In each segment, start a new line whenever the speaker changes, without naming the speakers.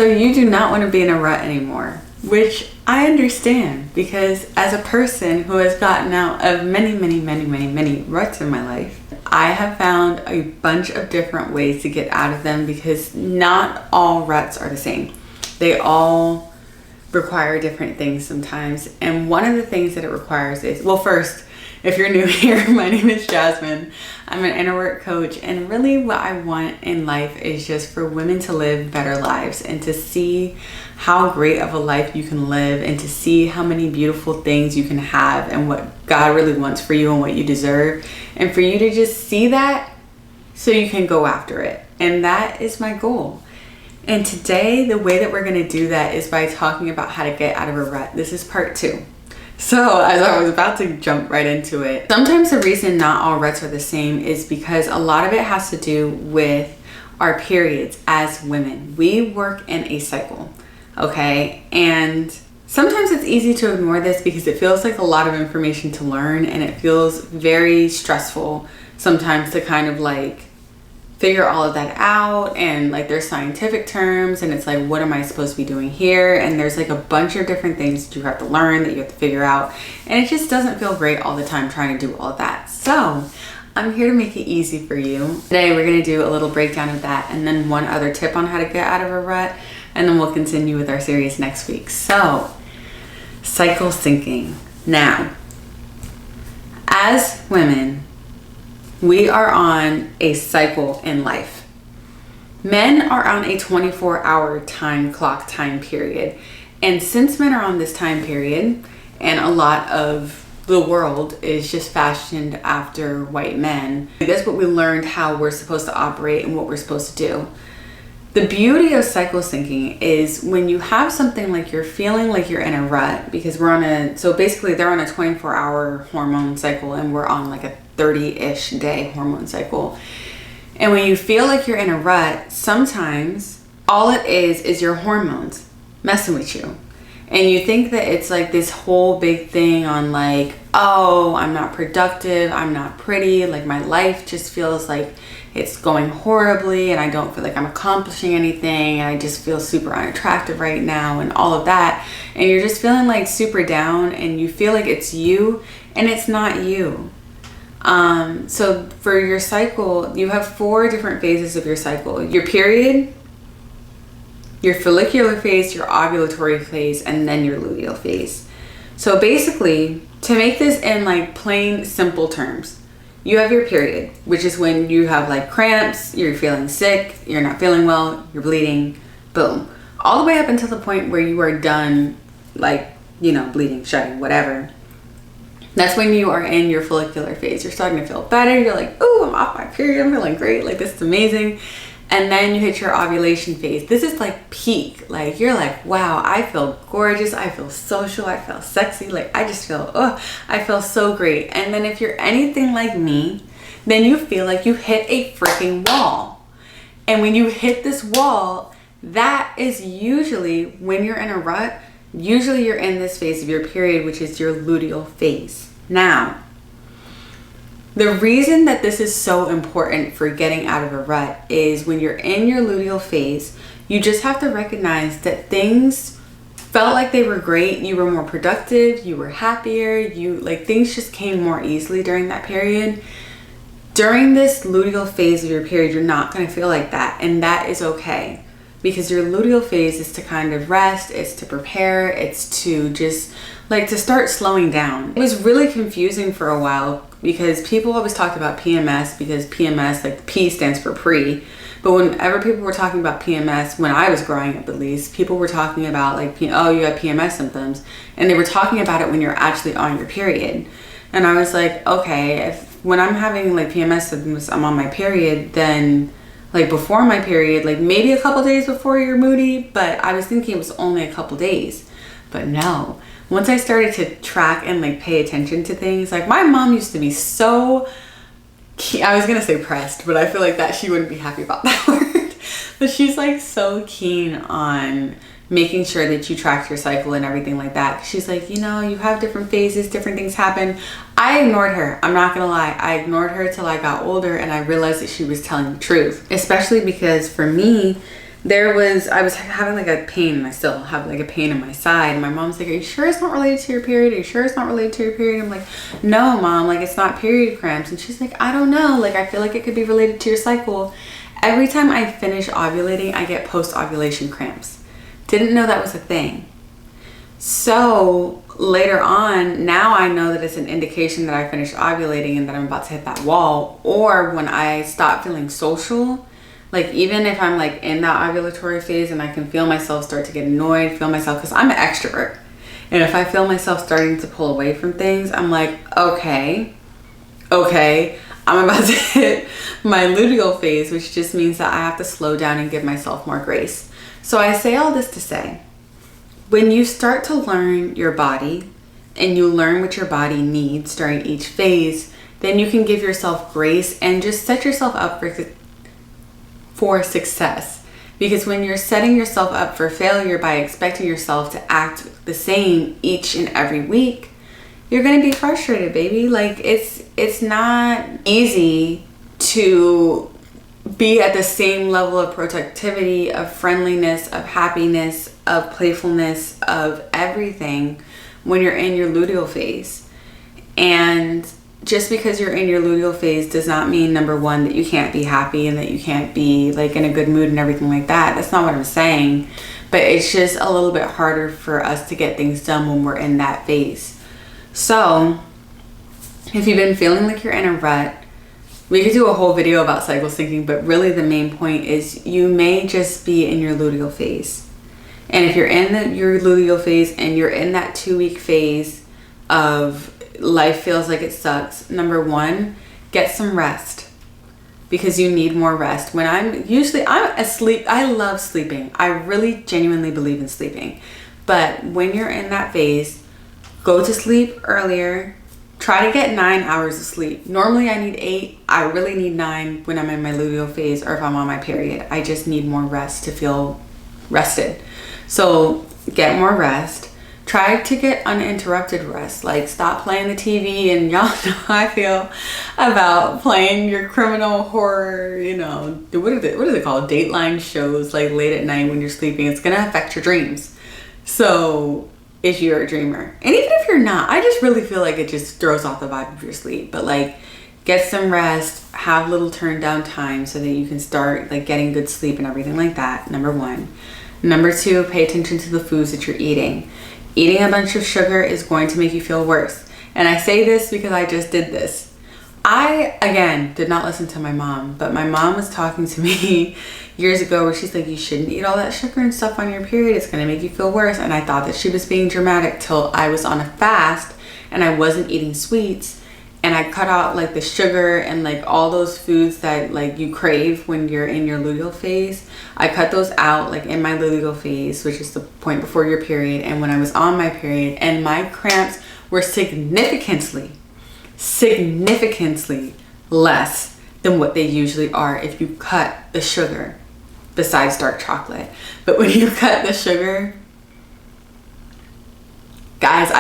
So you do not want to be in a rut anymore, which I understand, because as a person who has gotten out of many ruts in my life, I have found a bunch of different ways to get out of them, because not all ruts are the same. They all require different things sometimes. And one of the things that it requires is, well, first, if you're new here, my name is Jasmine. I'm an inner work coach, and really what I want in life is just for women to live better lives and to see how great of a life you can live, and to see how many beautiful things you can have and what God really wants for you and what you deserve, and for you to just see that so you can go after it. And that is my goal. And today, the way that we're going to do that is by talking about how to get out of a rut. This is part 2. So as I was about to jump right into it, sometimes the reason not all ruts are the same is because a lot of it has to do with our periods as women. We work in a cycle, okay? And sometimes it's easy to ignore this because it feels like a lot of information to learn, and it feels very stressful sometimes to kind of like figure all of that out, and like there's scientific terms, and it's like, what am I supposed to be doing here? And there's like a bunch of different things that you have to learn, that you have to figure out, and it just doesn't feel great all the time trying to do all of that. So I'm here to make it easy for you. Today we're gonna do a little breakdown of that, and then one other tip on how to get out of a rut, and then we'll continue with our series next week. So, cycle syncing. Now, as women, we are on a cycle in life. Men are on a 24-hour time clock time period. And since men are on this time period, and a lot of the world is just fashioned after white men, that's what we learned how we're supposed to operate and what we're supposed to do. The beauty of cycle syncing is when you have something like you're feeling like you're in a rut, because so basically they're on a 24-hour hormone cycle and we're on like a 30-ish day hormone cycle. And when you feel like you're in a rut, sometimes all it is your hormones messing with you. And you think that it's like this whole big thing on like, oh, I'm not productive, I'm not pretty, like my life just feels like it's going horribly, and I don't feel like I'm accomplishing anything, and I just feel super unattractive right now, and all of that. And you're just feeling like super down, and you feel like it's you, and it's not you. So for your cycle, you have 4 different phases of your cycle: your period, your follicular phase, your ovulatory phase, and then your luteal phase. So basically, to make this in like plain, simple terms, you have your period, which is when you have like cramps, you're feeling sick, you're not feeling well, you're bleeding, boom. All the way up until the point where you are done, like, you know, bleeding, shedding, whatever. That's when you are in your follicular phase. You're starting to feel better. You're like, oh, I'm off my period. I'm feeling great. Like, this is amazing. And then you hit your ovulation phase. This is like peak. Like, you're like, wow, I feel gorgeous. I feel social. I feel sexy. Like, I just feel, I feel so great. And then if you're anything like me, then you feel like you hit a freaking wall. And when you hit this wall, that is usually when you're in a rut. Usually you're in this phase of your period, which is your luteal phase. Now, the reason that this is so important for getting out of a rut is when you're in your luteal phase, you just have to recognize that things felt like they were great. You were more productive, you were happier, things just came more easily during that period. During this luteal phase of your period, you're not going to feel like that, and that is okay. Because your luteal phase is to kind of rest, it's to prepare, it's to just like to start slowing down. It was really confusing for a while because people always talked about PMS, because PMS, like P stands for pre. But whenever people were talking about PMS, when I was growing up at least, people were talking about like, oh, you have PMS symptoms. And they were talking about it when you're actually on your period. And I was like, okay, when I'm having like PMS symptoms, I'm on my period, then like before my period, like maybe a couple days before you're moody, but I was thinking it was only a couple days. But no, once I started to track and like pay attention to things, like my mom used to be so, I was gonna say pressed, but I feel like that she wouldn't be happy about that word. But she's like so keen on making sure that you track your cycle and everything like that. She's like, you know, you have different phases, different things happen. I ignored her. I'm not gonna lie. I ignored her till I got older and I realized that she was telling the truth. Especially because for me, I was having like a pain, and I still have like a pain in my side. And my mom's like, are you sure it's not related to your period? Are you sure it's not related to your period? I'm like, no, Mom, like it's not period cramps. And she's like, I don't know. Like, I feel like it could be related to your cycle. Every time I finish ovulating, I get post-ovulation cramps. Didn't know that was a thing. So later on, now I know that it's an indication that I finished ovulating and that I'm about to hit that wall. Or when I stop feeling social, like even if I'm like in that ovulatory phase and I can feel myself start to get annoyed, feel myself, because I'm an extrovert. And if I feel myself starting to pull away from things, I'm like, okay, I'm about to hit my luteal phase, which just means that I have to slow down and give myself more grace. So I say all this to say, when you start to learn your body and you learn what your body needs during each phase, then you can give yourself grace and just set yourself up for success. Because when you're setting yourself up for failure by expecting yourself to act the same each and every week, you're gonna be frustrated, baby. Like it's not easy to be at the same level of productivity, of friendliness, of happiness, of playfulness, of everything when you're in your luteal phase. And just because you're in your luteal phase does not mean, number one, that you can't be happy and that you can't be like in a good mood and everything like that. That's not what I'm saying. But it's just a little bit harder for us to get things done when we're in that phase. So if you've been feeling like you're in a rut, we could do a whole video about cycle syncing, but really the main point is you may just be in your luteal phase. And if you're in your luteal phase and you're in that 2-week phase of life feels like it sucks, number one, get some rest, because you need more rest. When I'm asleep, I love sleeping. I really genuinely believe in sleeping. But when you're in that phase, go to sleep earlier. Try to get 9 hours of sleep. Normally I need 8. I really need 9 when I'm in my luteal phase or if I'm on my period. I just need more rest to feel rested. So get more rest. Try to get uninterrupted rest. Like stop playing the TV, and y'all know how I feel about playing your criminal horror, what is it called? Dateline shows like late at night when you're sleeping. It's gonna affect your dreams. So if you're a dreamer, and even if you're not, I just really feel like it just throws off the vibe of your sleep. But like get some rest, have little turn down time so that you can start like getting good sleep and everything like that. Number one. Number two, pay attention to the foods that you're eating. Eating a bunch of sugar is going to make you feel worse. And I say this because I just did this. I, again, did not listen to my mom, but my mom was talking to me years ago where she's like, you shouldn't eat all that sugar and stuff on your period. It's going to make you feel worse. And I thought that she was being dramatic till I was on a fast and I wasn't eating sweets. And I cut out like the sugar and like all those foods that like you crave when you're in your luteal phase. I cut those out like in my luteal phase, which is the point before your period, and when I was on my period, and my cramps were significantly less than what they usually are if you cut the sugar, besides dark chocolate. But when you cut the sugar, guys,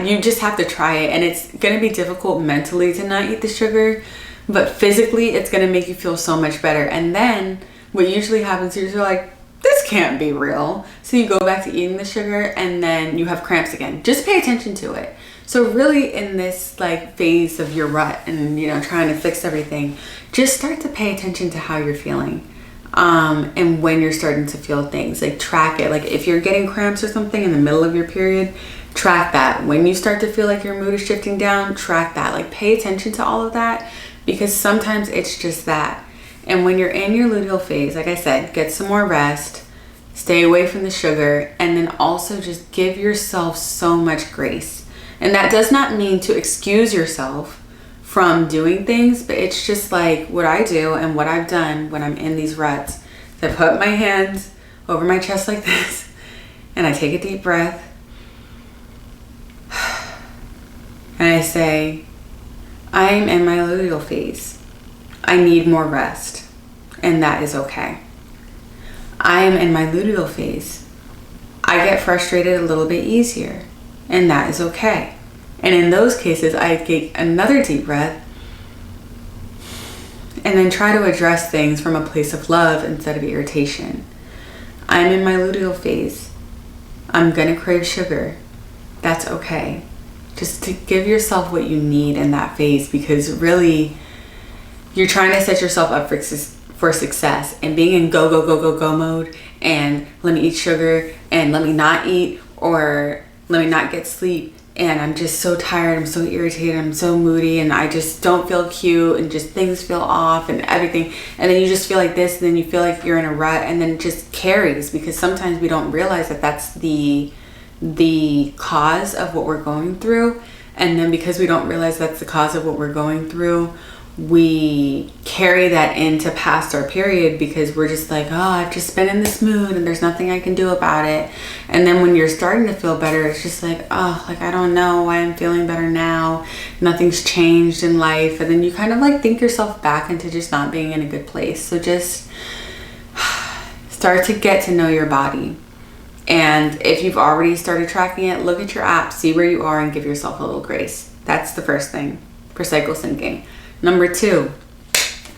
you just have to try it, and it's gonna be difficult mentally to not eat the sugar, but physically it's gonna make you feel so much better. And then what usually happens is you're like, this can't be real. So you go back to eating the sugar and then you have cramps again. Just pay attention to it. So really in this like phase of your rut and trying to fix everything, just start to pay attention to how you're feeling. And when you're starting to feel things, like track it. Like if you're getting cramps or something in the middle of your period, track that. When you start to feel like your mood is shifting down, track that. Like pay attention to all of that, because sometimes it's just that. And when you're in your luteal phase, like I said, get some more rest, stay away from the sugar, and then also just give yourself so much grace. And that does not mean to excuse yourself from doing things, but it's just like what I do and what I've done when I'm in these ruts. I put my hands over my chest like this, and I take a deep breath, and I say, I'm in my luteal phase. I need more rest, and that is okay. I am in my luteal phase. I get frustrated a little bit easier, and that is okay. And in those cases, I take another deep breath, and then try to address things from a place of love instead of irritation. I'm in my luteal phase. I'm gonna crave sugar. That's okay. Just to give yourself what you need in that phase, because really you're trying to set yourself up for success, and being in go mode and let me eat sugar and let me not eat, or let me not get sleep, and I'm just so tired, I'm so irritated, I'm so moody, and I just don't feel cute, and just things feel off and everything, and then you just feel like this, and then you feel like you're in a rut, and then it just carries, because sometimes we don't realize that that's the cause of what we're going through. And then because we don't realize that's the cause of what we're going through, we carry that into past our period, because we're just like, oh, I've just been in this mood and there's nothing I can do about it. And then when you're starting to feel better, it's just like, oh, like, I don't know why I'm feeling better now. Nothing's changed in life. And then you kind of like think yourself back into just not being in a good place. So just start to get to know your body. And if you've already started tracking it, look at your app, see where you are, and give yourself a little grace. That's the first thing for cycle syncing. Number 2,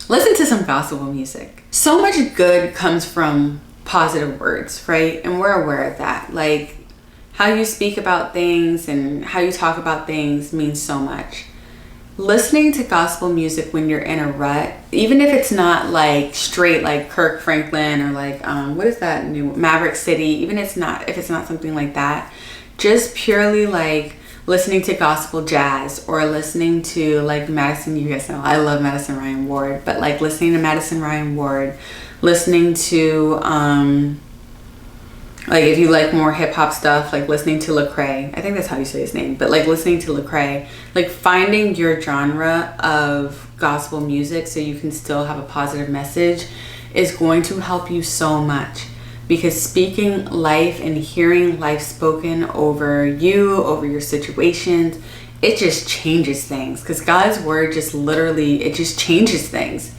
listen to some gospel music. So much good comes from positive words, right? And we're aware of that. Like, how you speak about things and how you talk about things means so much. Listening to gospel music when you're in a rut, even if it's not like straight like Kirk Franklin or like what is that new Maverick City, even if it's not something like that, just purely like listening to gospel jazz, or listening to like Madison, you guys know I love Madison Ryan Ward, but like listening to Madison Ryan Ward, listening to like if you like more hip hop stuff, like listening to Lecrae, I think that's how you say his name, but like listening to Lecrae, like finding your genre of gospel music so you can still have a positive message is going to help you so much. Because speaking life and hearing life spoken over you, over your situations, it just changes things. Because God's word just literally, it just changes things.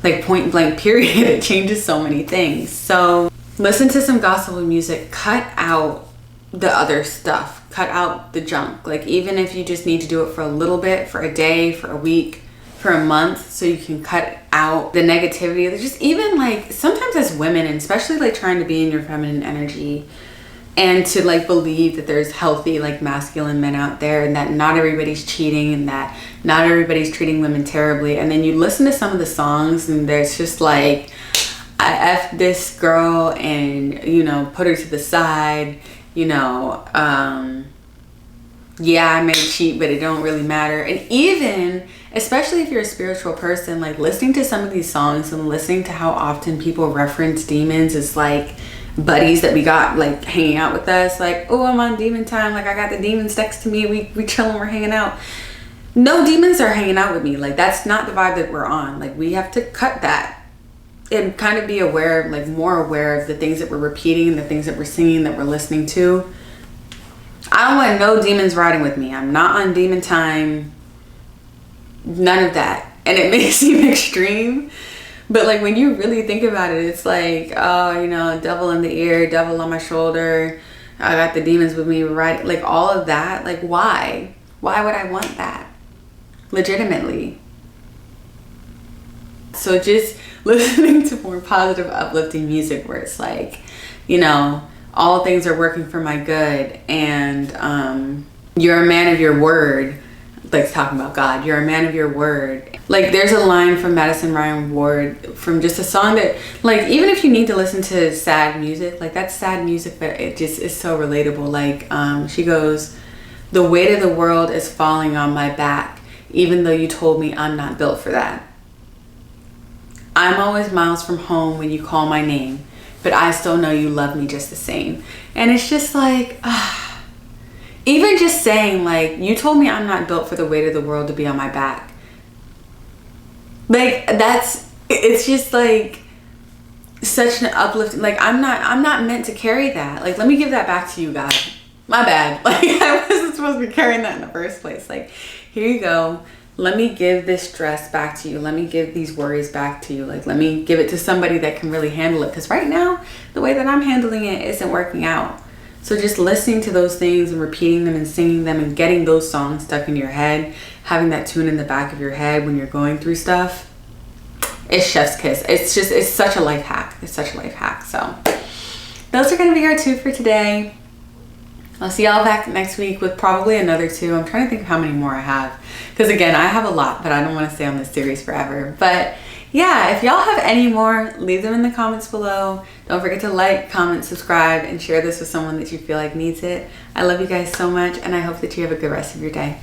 Like point blank period, it changes so many things. So listen to some gospel music, cut out the other stuff, cut out the junk. Like even if you just need to do it for a little bit, for a day, for a week, for a month, so you can cut out the negativity. Just even like sometimes as women, and especially like trying to be in your feminine energy and to like believe that there's healthy like masculine men out there, and that not everybody's cheating, and that not everybody's treating women terribly. And then you listen to some of the songs and there's just like, I F this girl and, you know, put her to the side, you know, yeah, I may cheat, but it don't really matter. And even, especially if you're a spiritual person, like listening to some of these songs and listening to how often people reference demons as like buddies that we got like hanging out with us, like, oh, I'm on demon time, like I got the demons next to me, we chilling, we're hanging out. No demons are hanging out with me. Like that's not the vibe that we're on. Like we have to cut that and kind of be aware, like more aware of the things that we're repeating, the things that we're singing, that we're listening to. I don't want no demons riding with me. I'm not on demon time. None of that. And it may seem extreme, but like when you really think about it, it's like, oh, you know, devil in the ear, devil on my shoulder, I got the demons with me, right? Like all of that. Like why would I want that legitimately? So just listening to more positive, uplifting music where it's like, you know, all things are working for my good, and you're a man of your word. Like talking about God, you're a man of your word. Like there's a line from Madison Ryan Ward from just a song that, like, even if you need to listen to sad music, like that's sad music, but it just is so relatable. Like she goes, the weight of the world is falling on my back, even though you told me I'm not built for that. I'm always miles from home when you call my name, but I still know you love me just the same. And it's just like, even just saying like, you told me I'm not built for the weight of the world to be on my back. Like it's just like such an uplifting, like I'm not meant to carry that. Like, let me give that back to you, God. My bad. Like I wasn't supposed to be carrying that in the first place. Like, here you go. Let me give this stress back to you. Let me give these worries back to you. Like, let me give it to somebody that can really handle it. Because right now, the way that I'm handling it isn't working out. So just listening to those things and repeating them and singing them and getting those songs stuck in your head, having that tune in the back of your head when you're going through stuff, It's chef's kiss. It's such a life hack. It's such a life hack. So those are going to be our 2 for today. I'll see y'all back next week with probably another 2. I'm trying to think of how many more I have. Because again, I have a lot, but I don't want to stay on this series forever. But yeah, if y'all have any more, leave them in the comments below. Don't forget to like, comment, subscribe, and share this with someone that you feel like needs it. I love you guys so much, and I hope that you have a good rest of your day.